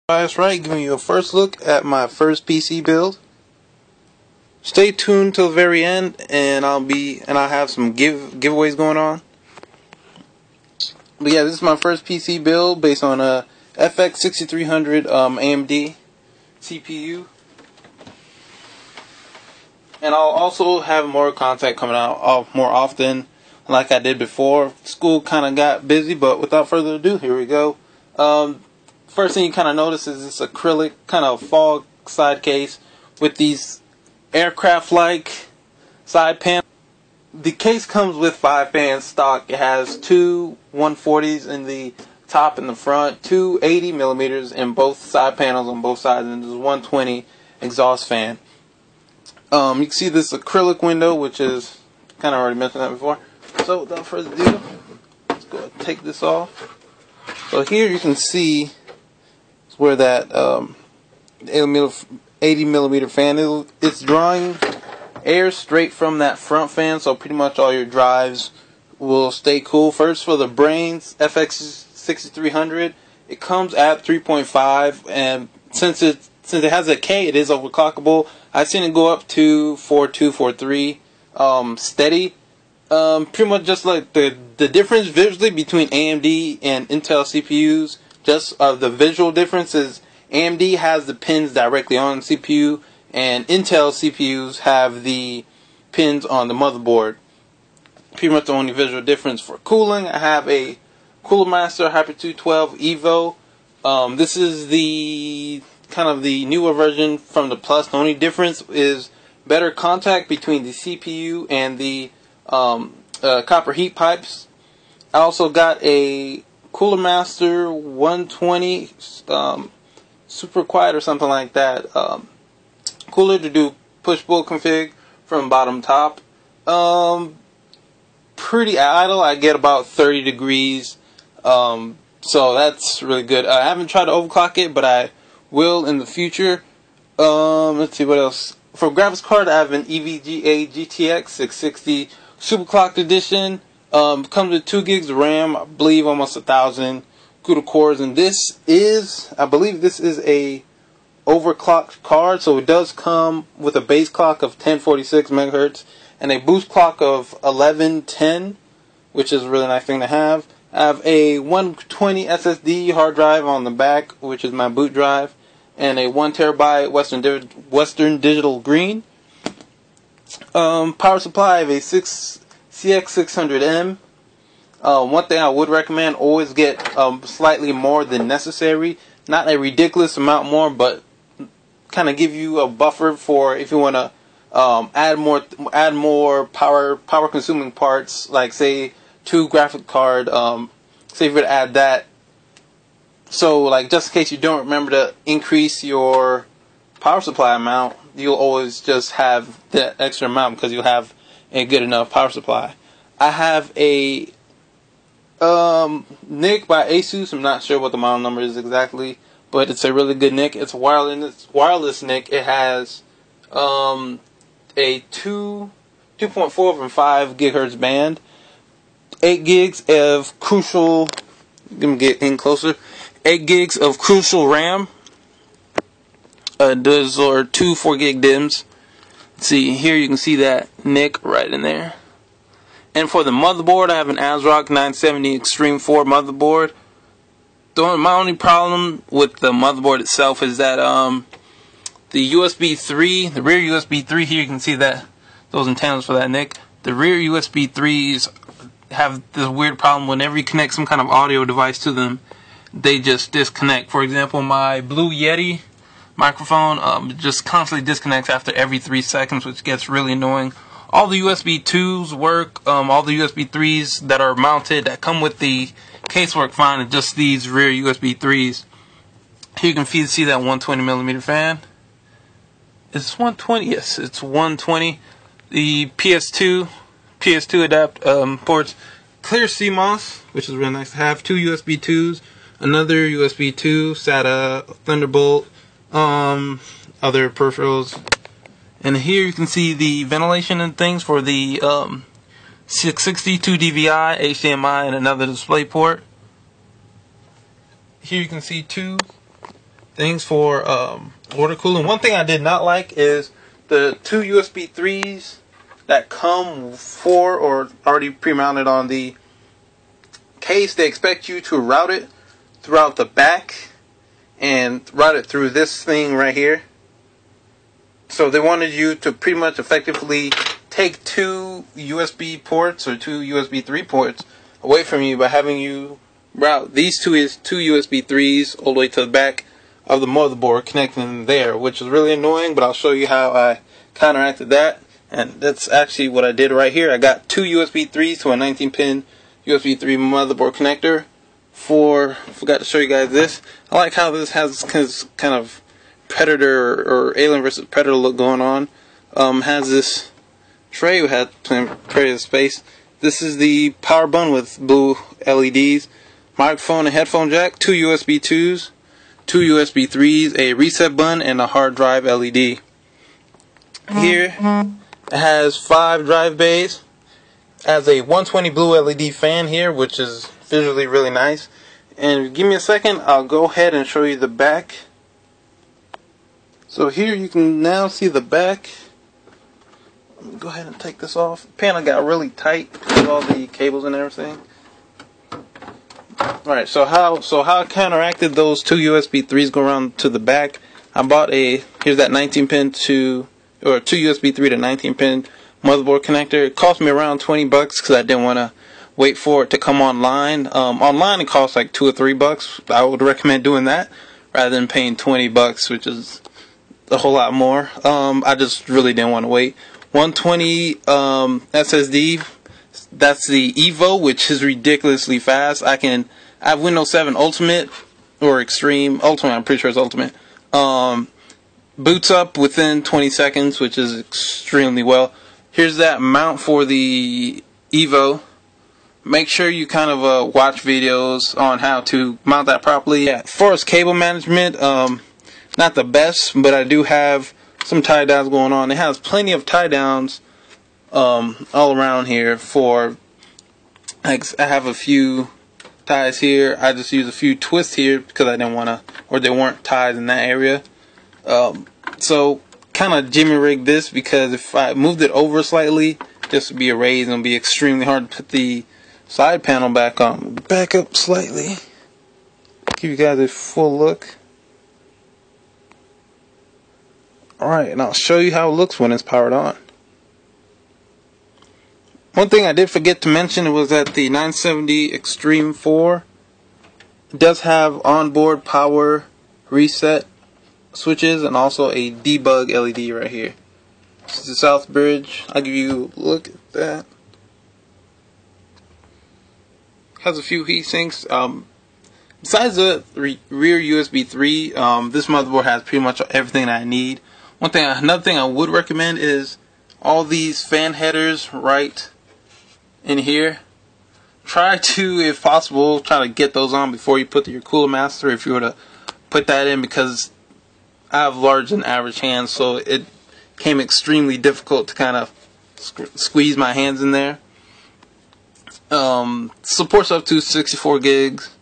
That's right, giving you a first look at my first PC build. Stay tuned till the very end, and I'll have some giveaways going on. But yeah, this is my first PC build based on a FX 6300 AMD CPU, and I'll also have more content coming out more often, like I did before. School kind of got busy, but without further ado, here we go. First thing you kind of notice is this acrylic kind of fog side case with these aircraft-like side panels. The case comes with 5 fans stock. It has two 140s in the top and the front, two 80mm in both side panels on both sides, and there's a 120 exhaust fan. You can see this acrylic window, which is kind of already mentioned that before. So without further ado, let's go ahead and take this off. So here you can see where that 80mm fan is. It's drawing air straight from that front fan, so pretty much all your drives will stay cool. First, for the Brains FX 6300, it comes at 3.5, and since it has a K, it is overclockable. I've seen it go up to 4.2, 4.3 steady. Pretty much just like the difference visually between AMD and Intel CPUs. Just the visual difference is AMD has the pins directly on the CPU, and Intel CPUs have the pins on the motherboard. Pretty much the only visual difference. For cooling, I have a Cooler Master Hyper 212 Evo. This is the kind of the newer version from the Plus. The only difference is better contact between the CPU and the copper heat pipes. I also got a Cooler Master 120 Super Quiet or something like that cooler to do push-pull config from bottom top. Pretty idle. I get about 30 degrees, so that's really good. I haven't tried to overclock it, but I will in the future. Let's see what else. For graphics card, I have an EVGA GTX 660 Superclocked Edition. Comes with 2 gigs of RAM, I believe almost 1,000 CUDA cores, and I believe this is a overclocked card, so it does come with a base clock of 1046 megahertz and a boost clock of 1110, which is a really nice thing to have. I have a 120 SSD hard drive on the back, which is my boot drive, and a 1TB Western Digital Green. Power supply of a CX600M. One thing I would recommend, always get slightly more than necessary. Not a ridiculous amount more, but kind of give you a buffer for if you want to add more power consuming parts, like say 2 graphic card. Say if you were to add that, so like just in case you don't remember to increase your power supply amount, you'll always just have that extra amount because you'll have a good enough power supply. I have a NIC by Asus. I'm not sure what the model number is exactly, but it's a really good NIC. It's a wireless NIC. It has a 2.4 and 5 gigahertz band, 8 gigs of crucial. Let me get in closer. 8 gigs of crucial RAM. Those are 2 4-gig DIMMs. See here, you can see that NIC right in there. And for the motherboard, I have an ASRock 970 Extreme 4 motherboard. My only problem with the motherboard itself is that the USB 3, the rear USB 3 here, you can see that those antennas for that NIC. The rear USB 3s have this weird problem. Whenever you connect some kind of audio device to them, they just disconnect. For example, my Blue Yeti microphone just constantly disconnects after every 3 seconds, which gets really annoying. All the USB 2s work, all the USB 3s that are mounted, that come with the case work fine, and just these rear USB 3s. Here you can see that 120mm fan. It's 120, yes, it's 120. The PS2 adapt ports, clear CMOS, which is really nice to have. 2 USB 2s, another USB 2, SATA, Thunderbolt, other peripherals. And here you can see the ventilation and things for the 660, 2 DVI, HDMI, and another display port. Here you can see 2 things for water cooling. One thing I did not like is the two USB 3s that come for or already pre-mounted on the case. They expect you to route it throughout the back and route it through this thing right here. So they wanted you to pretty much effectively take two USB ports or two USB 3 ports away from you by having you route these two USB 3s all the way to the back of the motherboard, connecting them there, which is really annoying, but I'll show you how I counteracted that. And that's actually what I did right here. I got two USB 3s to a 19-pin USB 3 motherboard connector. Forgot to show you guys this. I like how this has kind of Predator or Alien vs Predator look going on. Has this tray we had Predator space. This is the power button with blue LEDs, microphone and headphone jack, two USB 2s, two USB 3s, a reset button, and a hard drive LED. Here it has 5 drive bays. Has a 120 blue LED fan here, which is visually really nice. And give me a second, I'll go ahead and show you the back. So here you can now see the back. Let me go ahead and take this off. The panel got really tight with all the cables and everything. Alright, so how I counteracted those two USB 3s go around to the back. I bought here's that 19-pin two USB 3 to 19-pin motherboard connector. It cost me around 20 bucks because I didn't want to wait for it to come online. Online it costs like $2 or $3. I would recommend doing that rather than paying 20 bucks, which is a whole lot more. I just really didn't want to wait. 120 SSD. That's the Evo, which is ridiculously fast. I have Windows 7 Ultimate or Extreme. Ultimate, I'm pretty sure it's Ultimate. Boots up within 20 seconds, which is extremely well. Here's that mount for the Evo. Make sure you kind of watch videos on how to mount that properly. Yeah, as far as cable management, not the best, but I do have some tie downs going on. It has plenty of tie downs all around here. I have a few ties here. I just use a few twists here because I didn't want to, or they weren't ties in that area. So kind of jimmy rigged this because if I moved it over slightly, this would be erased and it would be extremely hard to put the side panel back on. Back up slightly. Give you guys a full look. Alright, and I'll show you how it looks when it's powered on. One thing I did forget to mention was that the 970 Extreme 4 does have onboard power reset switches and also a debug LED right here. This is the South Bridge. I'll give you a look at that. Has a few heat sinks. Besides the rear USB 3, this motherboard has pretty much everything that I need. Another thing I would recommend is all these fan headers right in here. Try to, if possible, try to get those on before you put your Cooler Master, if you were to put that in, because I have large and average hands, so it became extremely difficult to kind of squeeze my hands in there. Supports up to 64 gigs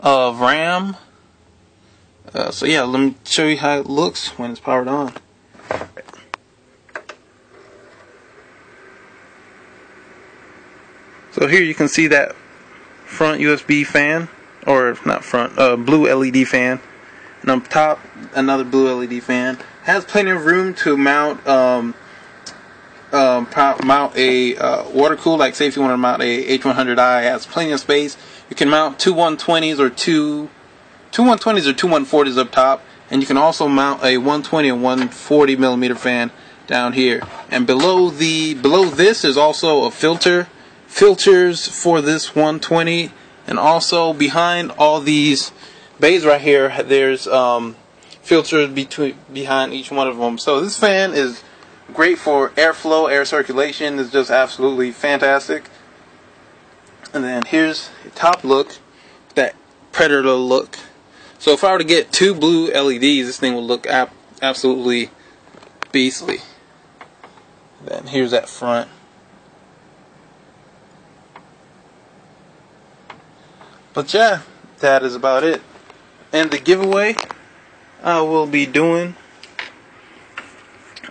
of RAM. So yeah, let me show you how it looks when it's powered on. So here you can see that front USB fan, or not front, blue LED fan, and on top another blue LED fan. Has plenty of room to mount a water cooler. Like say if you want to mount a H100i, it has plenty of space. You can mount two 120s or two 120s or two 140s up top, and you can also mount a 120 and 140 millimeter fan down here. And below this is also a filters for this 120, and also behind all these bays right here, there's filters behind each one of them. So this fan is great for airflow, air circulation. It's just absolutely fantastic. And then here's the top look, that Predator look. So if I were to get two blue LEDs, this thing would look absolutely beastly. Then here's that front. But yeah, that is about it. And the giveaway, I will be doing,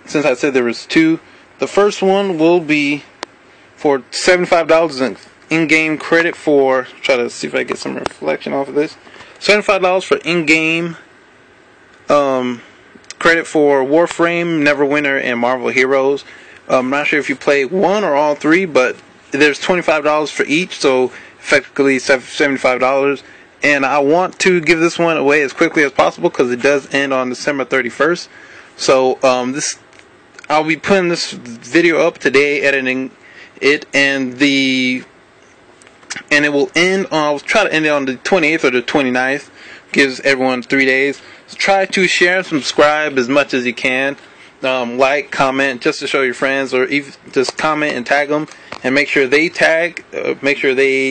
since I said there was two, the first one will be for $75 in in-game credit for, try to see if I get some reflection off of this, $75 for in-game credit for Warframe, Neverwinter, and Marvel Heroes. I'm not sure if you play one or all three, but there's $25 for each, so effectively $75. And I want to give this one away as quickly as possible because it does end on December 31st. So I'll be putting this video up today, editing it, and it will end. I'll try to end it on the 28th or the 29th. Gives everyone 3 days. So try to share and subscribe as much as you can. Like, comment, just to show your friends, or even just comment and tag them, and make sure they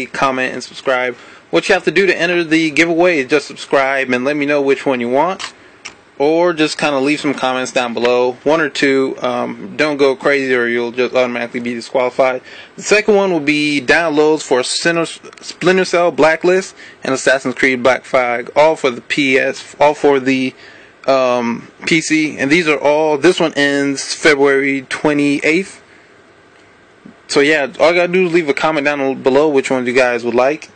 comment and subscribe. What you have to do to enter the giveaway is just subscribe and let me know which one you want, or just kind of leave some comments down below, one or two. Don't go crazy or you'll just automatically be disqualified. The second one will be downloads for Splinter Cell Blacklist and Assassin's Creed Black Flag, all for the PC, and these are all, this one ends February 28th. So yeah, all you gotta do is leave a comment down below which ones you guys would like.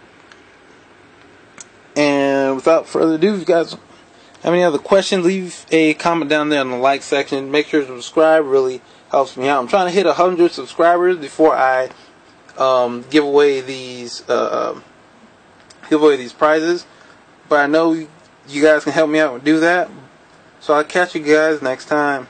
And without further ado, if you guys have any other questions, leave a comment down there in the like section. Make sure to subscribe, really helps me out. I'm trying to hit 100 subscribers before I give away these prizes. But I know you guys can help me out and do that. So I'll catch you guys next time.